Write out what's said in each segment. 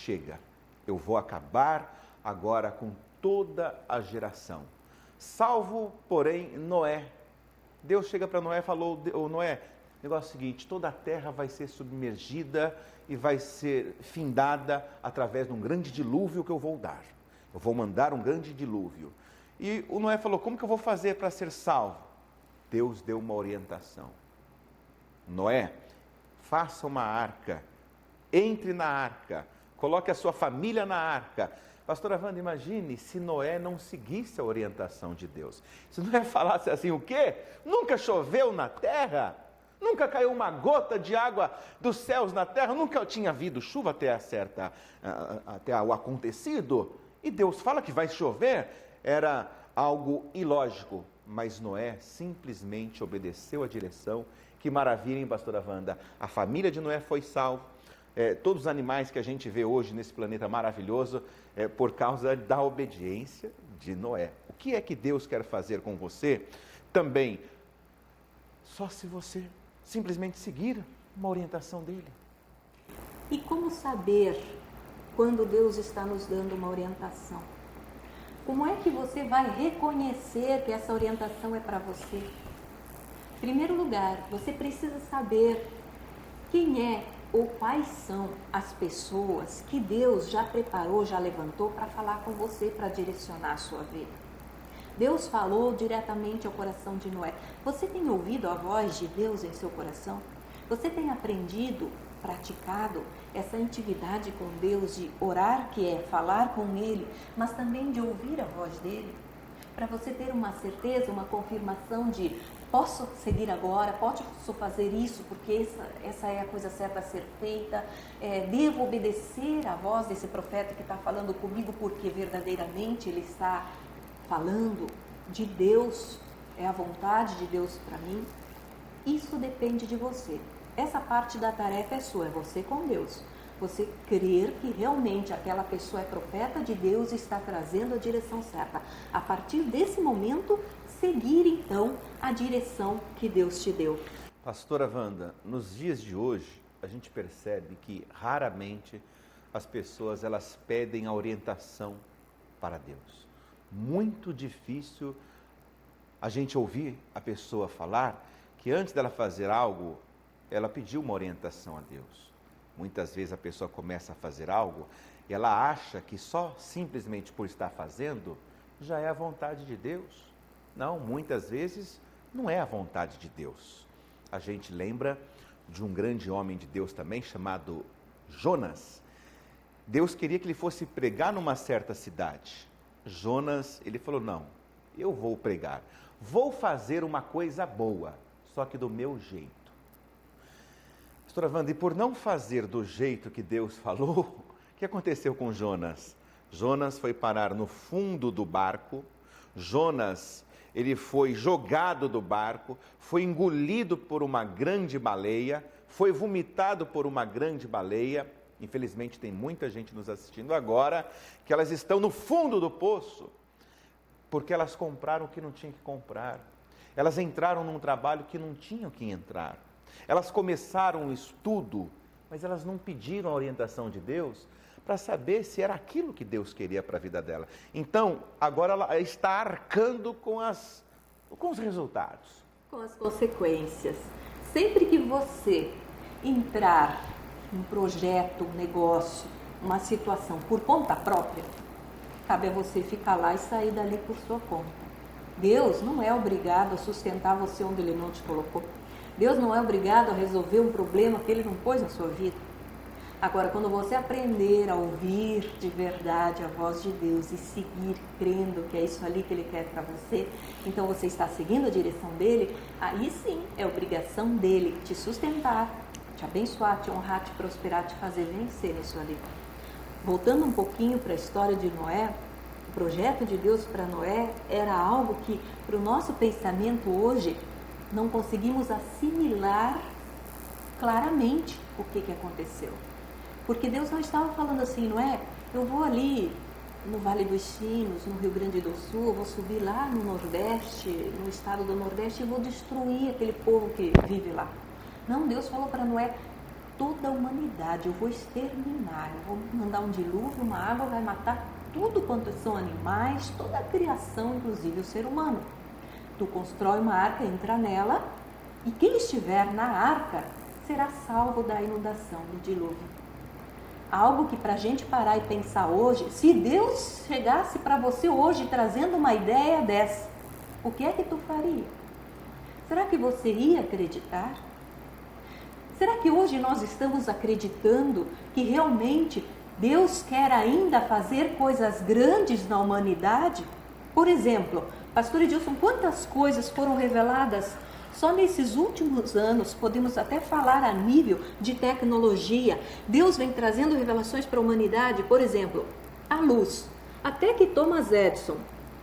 chega, eu vou acabar agora com toda a geração. Salvo, porém, Noé. Deus chega para Noé e falou, Noé, o negócio é o seguinte, toda a terra vai ser submergida e vai ser findada através de um grande dilúvio que eu vou dar. Eu vou mandar um grande dilúvio. E o Noé falou, como que eu vou fazer para ser salvo? Deus deu uma orientação. Noé, faça uma arca, entre na arca, coloque a sua família na arca. Pastora Wanda, imagine se Noé não seguisse a orientação de Deus. Se Noé falasse assim, o quê? Nunca choveu na terra? Nunca caiu uma gota de água dos céus na terra? Nunca tinha havido chuva até o acontecido? E Deus fala que vai chover? Era algo ilógico, mas Noé simplesmente obedeceu a direção. Que maravilha, hein, pastora Wanda? A família de Noé foi salva. Todos os animais que a gente vê hoje nesse planeta maravilhoso, por causa da obediência de Noé. O que é que Deus quer fazer com você? Também, só se você simplesmente seguir uma orientação dele. E como saber quando Deus está nos dando uma orientação? Como é que você vai reconhecer que essa orientação é para você? Em primeiro lugar, você precisa saber quem é ou quais são as pessoas que Deus já preparou, já levantou para falar com você, para direcionar a sua vida. Deus falou diretamente ao coração de Noé. Você tem ouvido a voz de Deus em seu coração? Você tem aprendido, praticado essa intimidade com Deus de orar, que é falar com Ele, mas também de ouvir a voz dEle? Para você ter uma certeza, uma confirmação de posso seguir agora, posso fazer isso porque essa é a coisa certa a ser feita, devo obedecer à voz desse profeta que está falando comigo porque verdadeiramente ele está falando de Deus, é a vontade de Deus para mim. Isso depende de você. Essa parte da tarefa é sua, é você com Deus. Você crer que realmente aquela pessoa é profeta de Deus e está trazendo a direção certa. A partir desse momento, seguir então a direção que Deus te deu. Pastora Wanda, nos dias de hoje, a gente percebe que raramente as pessoas elas pedem a orientação para Deus. Muito difícil a gente ouvir a pessoa falar que antes dela fazer algo, ela pediu uma orientação a Deus. Muitas vezes a pessoa começa a fazer algo e ela acha que só simplesmente por estar fazendo já é a vontade de Deus. Não, muitas vezes não é a vontade de Deus. A gente lembra de um grande homem de Deus também chamado Jonas. Deus queria que ele fosse pregar numa certa cidade. Jonas, ele falou, não, eu vou pregar. Vou fazer uma coisa boa, só que do meu jeito. Pastora Wanda, e por não fazer do jeito que Deus falou, o que aconteceu com Jonas? Jonas foi parar no fundo do barco. Jonas, ele foi jogado do barco, foi engolido por uma grande baleia, foi vomitado por uma grande baleia. Infelizmente tem muita gente nos assistindo agora que elas estão no fundo do poço, porque elas compraram o que não tinham que comprar. Elas entraram num trabalho que não tinham que entrar. Elas começaram um estudo, mas elas não pediram a orientação de Deus para saber se era aquilo que Deus queria para a vida dela. Então, agora ela está arcando com os resultados. Com as consequências. Sempre que você entrar num projeto, um negócio, uma situação por conta própria, cabe a você ficar lá e sair dali por sua conta. Deus não é obrigado a sustentar você onde Ele não te colocou. Deus não é obrigado a resolver um problema que Ele não pôs na sua vida. Agora, quando você aprender a ouvir de verdade a voz de Deus e seguir crendo que é isso ali que Ele quer para você, então você está seguindo a direção dEle, aí sim é obrigação dEle te sustentar, te abençoar, te honrar, te prosperar, te fazer vencer nisso ali. Voltando um pouquinho para a história de Noé, o projeto de Deus para Noé era algo que, para o nosso pensamento hoje, não conseguimos assimilar claramente o que aconteceu. Porque Deus não estava falando assim, Noé, eu vou ali no Vale dos Sinos, no Rio Grande do Sul, eu vou subir lá no Nordeste, no estado do Nordeste e vou destruir aquele povo que vive lá. Não, Deus falou para Noé, toda a humanidade, eu vou exterminar, eu vou mandar um dilúvio, uma água vai matar tudo quanto são animais, toda a criação, inclusive o ser humano. Tu constrói uma arca, entra nela, e quem estiver na arca será salvo da inundação, do dilúvio. Algo que para a gente parar e pensar hoje, se Deus chegasse para você hoje trazendo uma ideia dessa, o que é que tu faria? Será que você ia acreditar? Será que hoje nós estamos acreditando que realmente Deus quer ainda fazer coisas grandes na humanidade? Por exemplo, pastor Edilson, quantas coisas foram reveladas só nesses últimos anos? Podemos até falar a nível de tecnologia. Deus vem trazendo revelações para a humanidade. Por exemplo, a luz. Até que Thomas Edison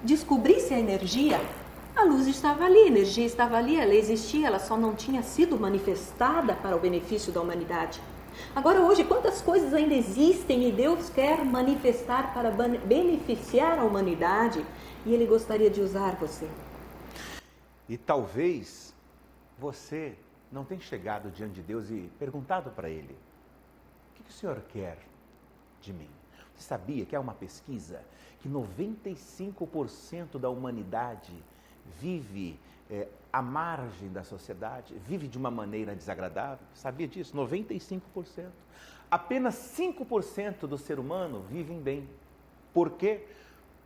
descobrisse a energia, a luz estava ali, a energia estava ali, ela existia, ela só não tinha sido manifestada para o benefício da humanidade. Agora hoje, quantas coisas ainda existem e Deus quer manifestar para beneficiar a humanidade, e Ele gostaria de usar você. E talvez você não tenha chegado diante de Deus e perguntado para Ele: o que o Senhor quer de mim? Você sabia que há uma pesquisa que 95% da humanidade vive à margem da sociedade, vive de uma maneira desagradável? Sabia disso? 95%. Apenas 5% do ser humano vivem bem. Por quê?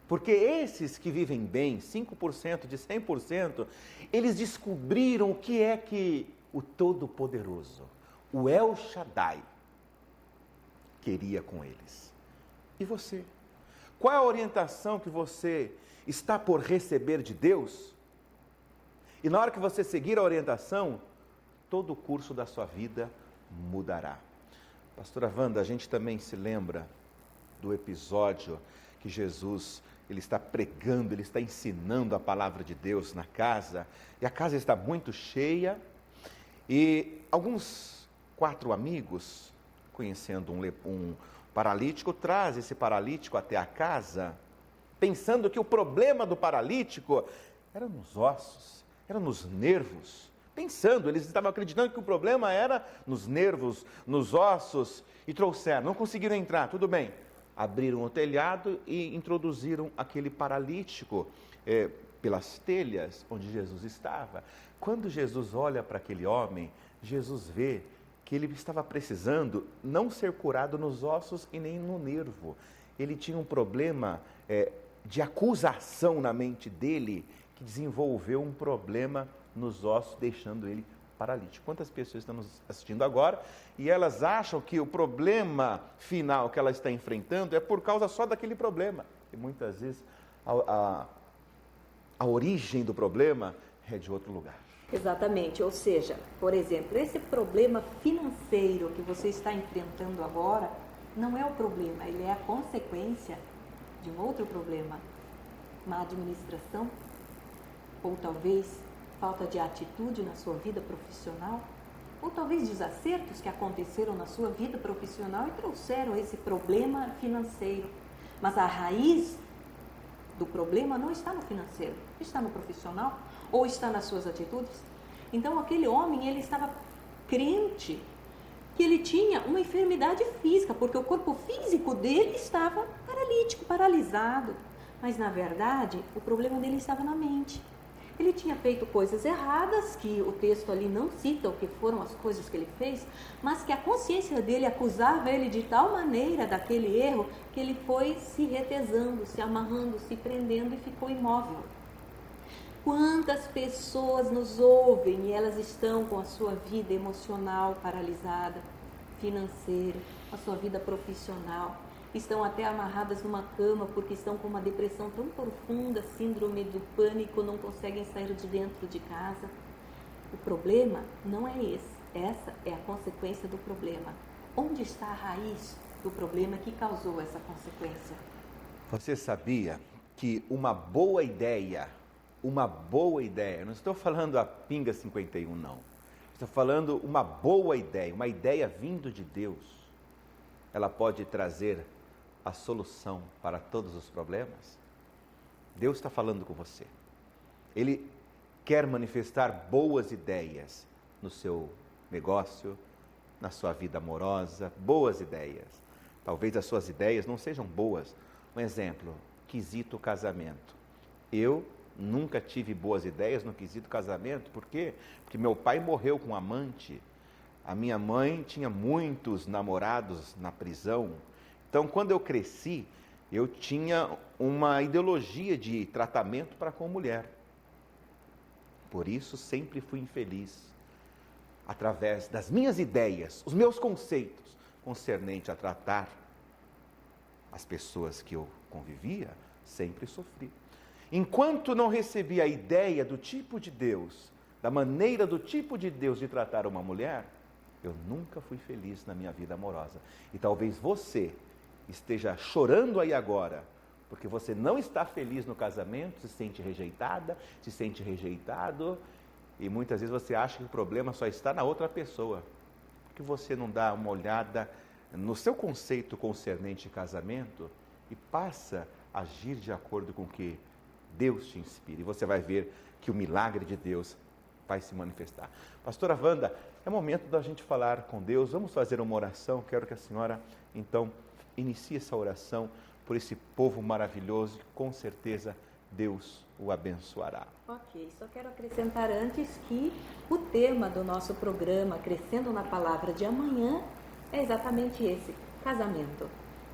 Porque esses que vivem bem, 5% de 100%, eles descobriram o que é que o Todo-Poderoso, o El Shaddai, queria com eles. E você? Qual é a orientação que você está por receber de Deus? E na hora que você seguir a orientação, todo o curso da sua vida mudará. Pastora Wanda, a gente também se lembra do episódio que Jesus, ele está pregando, ele está ensinando a palavra de Deus na casa, e a casa está muito cheia, e 4 amigos, conhecendo um paralítico, traz esse paralítico até a casa, pensando que o problema do paralítico era nos ossos, era nos nervos. Eles estavam acreditando que o problema era nos nervos, nos ossos, e trouxeram, não conseguiram entrar, tudo bem. Abriram o telhado e introduziram aquele paralítico pelas telhas onde Jesus estava. Quando Jesus olha para aquele homem, Jesus vê que ele estava precisando não ser curado nos ossos e nem no nervo. Ele tinha um problema de acusação na mente dele, que desenvolveu um problema nos ossos, deixando ele paralítico. Quantas pessoas estão nos assistindo agora e elas acham que o problema final que ela está enfrentando é por causa só daquele problema. E muitas vezes a origem do problema é de outro lugar. Exatamente, ou seja, por exemplo, esse problema financeiro que você está enfrentando agora não é o problema, ele é a consequência de um outro problema, má administração, ou talvez falta de atitude na sua vida profissional, ou talvez desacertos que aconteceram na sua vida profissional e trouxeram esse problema financeiro. Mas a raiz do problema não está no financeiro, está no profissional ou está nas suas atitudes. Então aquele homem, ele estava crente que ele tinha uma enfermidade física, porque o corpo físico dele estava paralítico, paralisado. Mas na verdade, o problema dele estava na mente. Ele tinha feito coisas erradas, que o texto ali não cita o que foram as coisas que ele fez, mas que a consciência dele acusava ele de tal maneira daquele erro, que ele foi se retesando, se amarrando, se prendendo e ficou imóvel. Quantas pessoas nos ouvem e elas estão com a sua vida emocional paralisada, financeira, a sua vida profissional, estão até amarradas numa cama porque estão com uma depressão tão profunda, síndrome do pânico, não conseguem sair de dentro de casa. O problema não é esse, essa é a consequência do problema. Onde está a raiz do problema que causou essa consequência? Você sabia que uma boa ideia, não estou falando a Pinga 51 não, estou falando uma boa ideia, uma ideia vindo de Deus, ela pode trazer a solução para todos os problemas? Deus está falando com você. Ele quer manifestar boas ideias no seu negócio, na sua vida amorosa, boas ideias. Talvez as suas ideias não sejam boas. Um exemplo, quesito casamento. Eu nunca tive boas ideias no quesito casamento. Por quê? Porque meu pai morreu com um amante. A minha mãe tinha muitos namorados na prisão. Então, quando eu cresci, eu tinha uma ideologia de tratamento para com mulher. Por isso, sempre fui infeliz. Através das minhas ideias, os meus conceitos concernente a tratar as pessoas que eu convivia, sempre sofri. Enquanto não recebi a ideia do tipo de Deus, da maneira do tipo de Deus de tratar uma mulher, eu nunca fui feliz na minha vida amorosa. E talvez você esteja chorando aí agora, porque você não está feliz no casamento, se sente rejeitada, se sente rejeitado, e muitas vezes você acha que o problema só está na outra pessoa. Porque você não dá uma olhada no seu conceito concernente casamento e passa a agir de acordo com o que Deus te inspira. E você vai ver que o milagre de Deus vai se manifestar. Pastora Wanda, é momento da gente falar com Deus. Vamos fazer uma oração. Quero que a senhora, então, inicie essa oração por esse povo maravilhoso que com certeza Deus o abençoará. Ok, só quero acrescentar antes que o tema do nosso programa Crescendo na Palavra de amanhã é exatamente esse, casamento.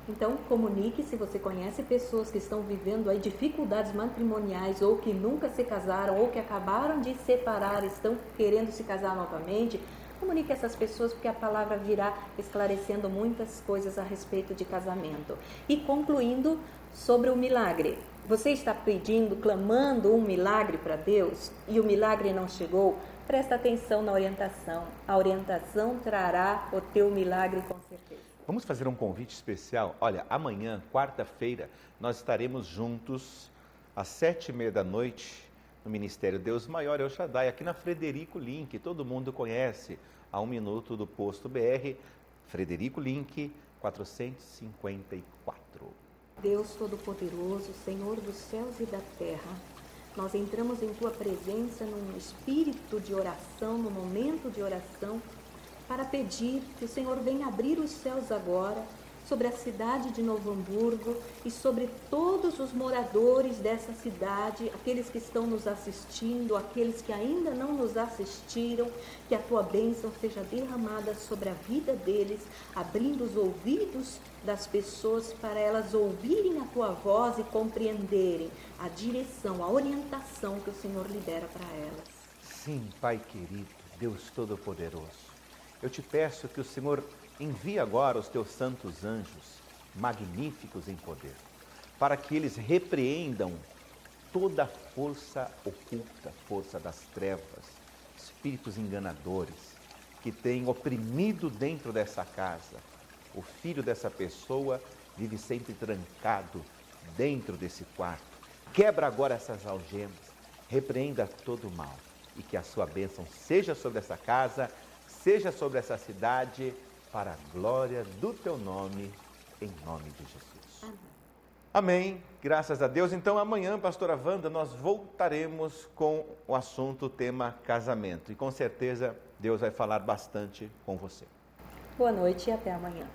Então, comunique se você conhece pessoas que estão vivendo aí dificuldades matrimoniais ou que nunca se casaram ou que acabaram de se separar, estão querendo se casar novamente. Comunique essas pessoas porque a palavra virá esclarecendo muitas coisas a respeito de casamento. E concluindo sobre o milagre. Você está pedindo, clamando um milagre para Deus e o milagre não chegou? Presta atenção na orientação. A orientação trará o teu milagre com certeza. Vamos fazer um convite especial. Olha, amanhã, quarta-feira, nós estaremos juntos às 7h30 da noite no Ministério Deus Maior El Shaddai, aqui na Frederico Link. Todo mundo conhece, a 1 minuto do posto BR, Frederico Link, 454. Deus Todo-Poderoso, Senhor dos céus e da terra, nós entramos em Tua presença num espírito de oração, no momento de oração, para pedir que o Senhor venha abrir os céus agora sobre a cidade de Novo Hamburgo e sobre todos os moradores dessa cidade, aqueles que estão nos assistindo, aqueles que ainda não nos assistiram, que a Tua bênção seja derramada sobre a vida deles, abrindo os ouvidos das pessoas para elas ouvirem a Tua voz e compreenderem a direção, a orientação que o Senhor libera para elas. Sim, Pai querido, Deus Todo-Poderoso, eu te peço que o Senhor envie agora os teus santos anjos, magníficos em poder, para que eles repreendam toda a força oculta, força das trevas, espíritos enganadores, que têm oprimido dentro dessa casa. O filho dessa pessoa vive sempre trancado dentro desse quarto. Quebra agora essas algemas, repreenda todo o mal e que a sua bênção seja sobre essa casa, seja sobre essa cidade, para a glória do teu nome, em nome de Jesus. Amém. Amém. Graças a Deus. Então amanhã, pastora Wanda, nós voltaremos com o assunto, o tema casamento. E com certeza Deus vai falar bastante com você. Boa noite e até amanhã.